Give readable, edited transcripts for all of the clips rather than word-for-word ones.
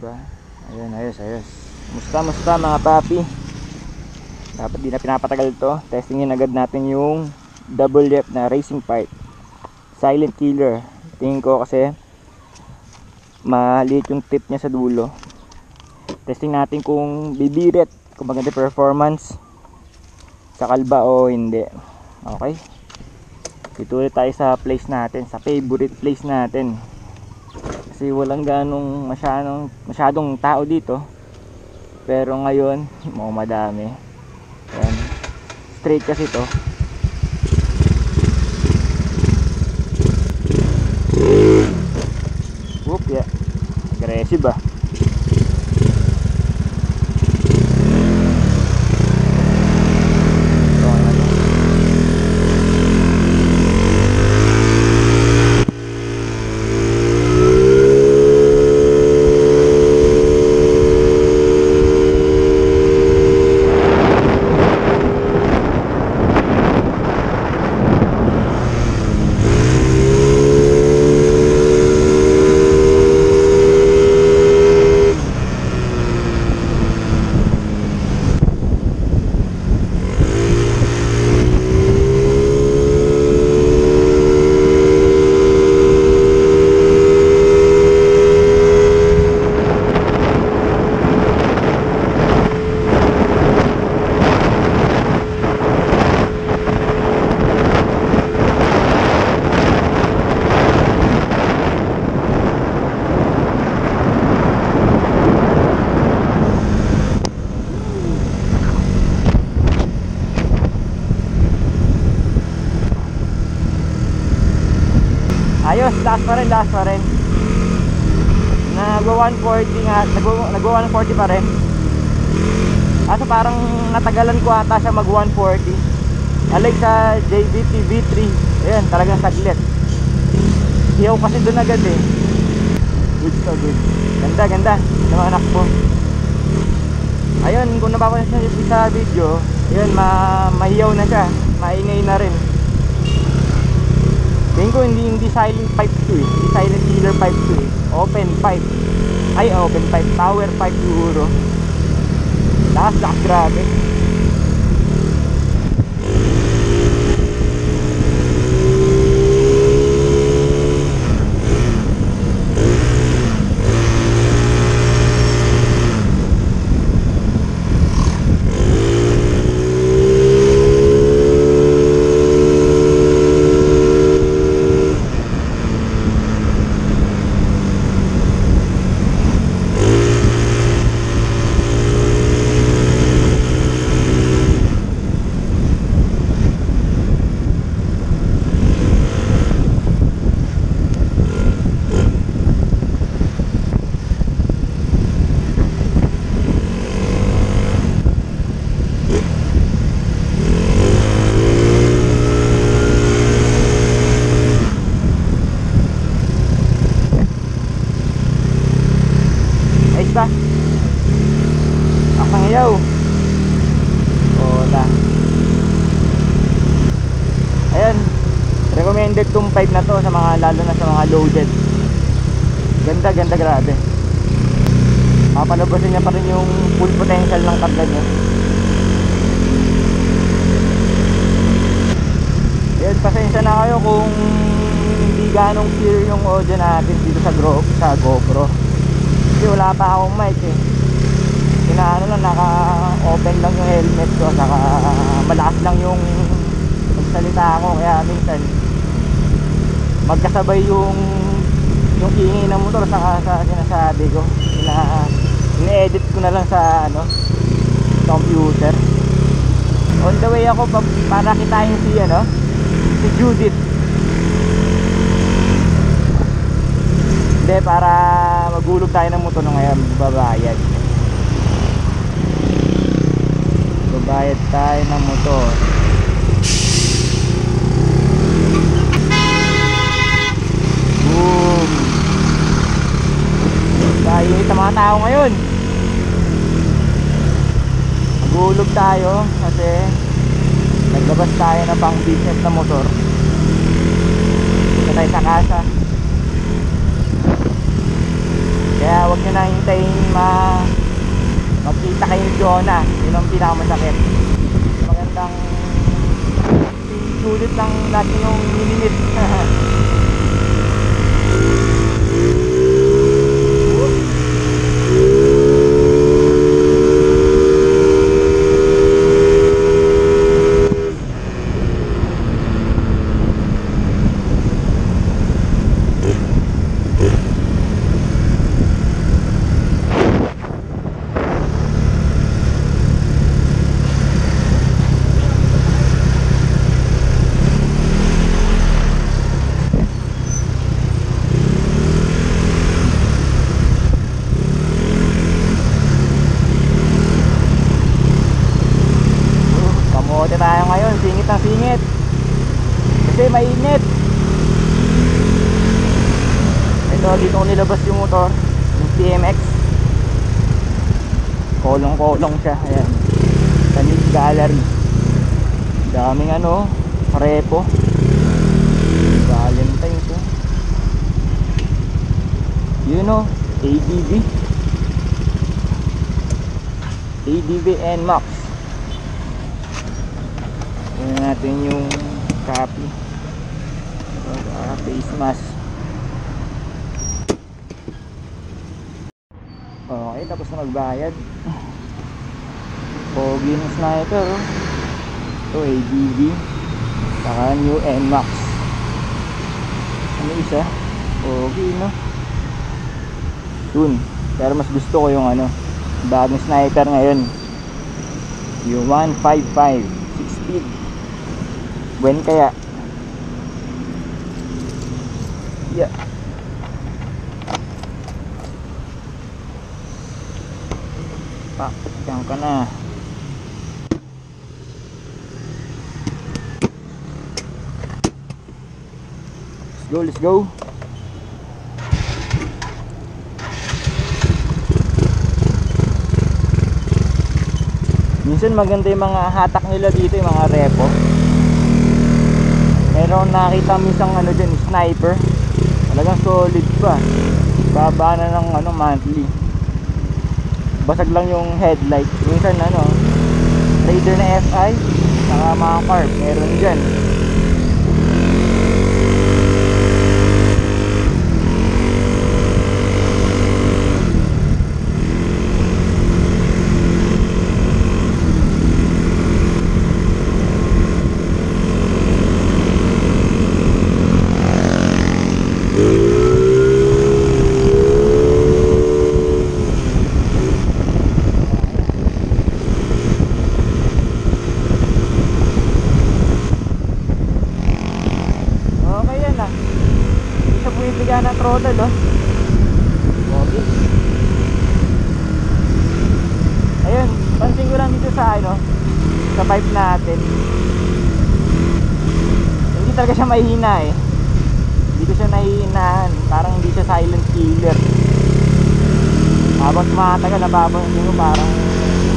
diba? Ayun, ayos. Musta mga papi? Dapat di na pinapatagal to. Testingin agad natin yung double depth na racing pipe. Silent killer. Tingin ko kasi maliit yung tip niya sa dulo. Testing natin kung bibirit, kung maganda performance sa kalba o hindi. Okay, dito ulit tayo sa place natin, sa favorite place natin, kasi walang ganong masyadong tao dito, pero ngayon madami. Ayan. Straight kasi to. Whoop, yeah. Aggressive ah. Ayos, last pa rin. Nagwa 140 nga, nagwa 140 pa rin. Kaso parang natagalan ko ata siya mag 140. Unlike sa JVT V3, ayan, talagang saglit. Hiyaw kasi doon agad eh. Good to good. Ganda ng anak ko. Ayun, kung napapansin nyo sa video, ayun, mahiyaw na siya, maingay na rin. Tingin ko hindi silent pipe to eh. Hindi silent killer pipe to eh. Open pipe. Ay, open pipe. Power pipe siguro. Lakas grabe. Akangayaw. Wala. Ayan, recommended tong pipe na to sa mga, lalo na sa mga loaded. Ganda grabe. Mapalabasin niya pa rin yung full potential ng karga niya. Ayan, pasensya na kayo kung hindi ganong clear yung audio natin dito sa GoPro. Kasi wala pa akong mic eh. Lang, naka-open lang yung helmet ko, saka malakas lang yung magsalita ako, kaya minsan magkasabay yung ingay ng motor saka sa sinasabi ko. Ina-edit ko na lang sa computer. On the way ako para kitain si Judith. Hindi, para magulog tayo ng motor ngayon, babayad. Bayad tayo ng motor. Boom. Tayo sa mga tao ngayon. Magulog tayo kasi naglabas tayo na pang business na motor. Punta tayo sa casa. Kaya huwag nyo na hintayin magkita kayo ni Jonah. Yun ang pinakamasakit. Magandang sulit lang lagi yung minimit. Kamote tayo ngayon, singit ng singit kasi mainit. Ito, dito ko nilabas yung motor, yung TMX. Kolong-kolong siya. Ayan, sa Mid Gallery. Daming ano, repo. Valentine ko. Yun o, ADV NMAX. Tingnan natin yung copy. Face mask. Okay, tapos na magbayad. Pogi ng sniper, oh. Ito ADV, saka new NMAX. Ano isa? Pogi, no? Soon. Pero mas gusto ko yung ano, bagong sniper ngayon, yung 155 6 speed. When kaya? Yeah. Pakyan ka na. Let's go. Minsan maganda yung mga hatak nila dito, yung mga repo. Meron nakita minsan ano dyan, sniper. Talagang solid pa. Baba na ng ano, monthly. Basag lang yung headlight. Minsan ano, Raider na FI, saka mga carb, meron dyan. Bigyan ng throttle, oh. Okay. Ayun, pansin ko lang dito sa ano, sa pipe natin. Hindi talaga siya mahina eh. Hindi ko siya nahihinaan. Parang hindi siya silent killer. Habang tumatagal, napapansin ko parang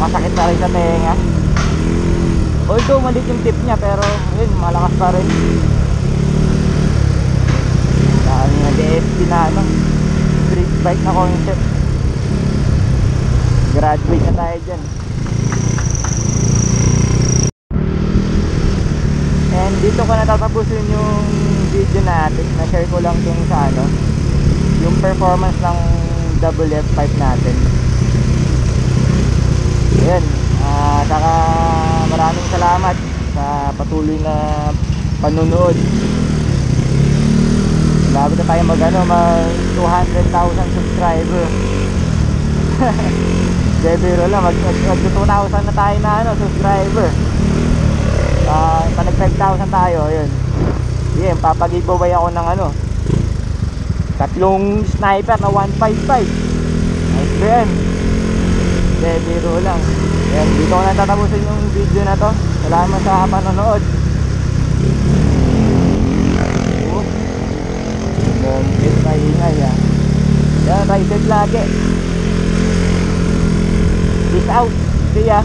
masakit na rin sa tenga. Although maliit yung tip niya, pero yun, malakas pa rin. Dami na DSP na ano, street bike na concept. Graduate na tayo dyan. And dito ko natatapusin yung video natin. Na-share ko lang yung sa ano, yung performance ng double F5 natin. Ayan, saka maraming salamat sa patuloy na panunood. Labot na tayo mag 200,000 subscriber. Debiro lang, mag 2,000 na tayo na ano, subscriber. Nag 5,000 tayo, ayun. Sige, papag-giveaway ako ng ano, 3 sniper na 155. Nice ba yan? Debiro lang. Ayan, dito ko na tatapusin yung video na to. Salamat sa panonood. Bomb tayo ingay, ah. Yan, ride lagi. Peace out. See ya.